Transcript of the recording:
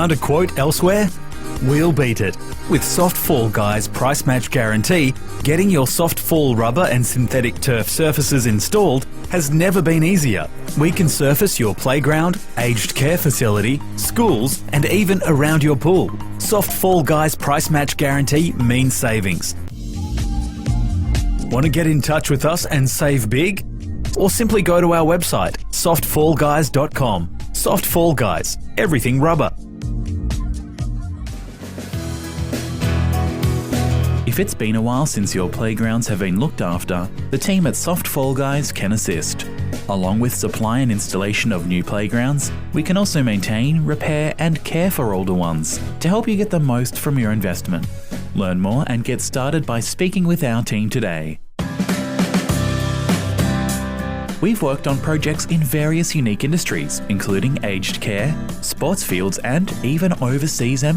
Found a quote elsewhere? We'll beat it. With Softfallguys price match guarantee, getting your Softfall rubber and synthetic turf surfaces installed has never been easier. We can surface your playground, aged care facility, schools, and even around your pool. Softfallguys price match guarantee means savings. Want to get in touch with us and save big? Or simply go to our website, softfallguys.com. Softfallguys, everything rubber. If it's been a while since your playgrounds have been looked after, the team at Softfallguys can assist. Along with supply and installation of new playgrounds, we can also maintain, repair and care for older ones to help you get the most from your investment. Learn more and get started by speaking with our team today. We've worked on projects in various unique industries, including aged care, sports fields and even overseas and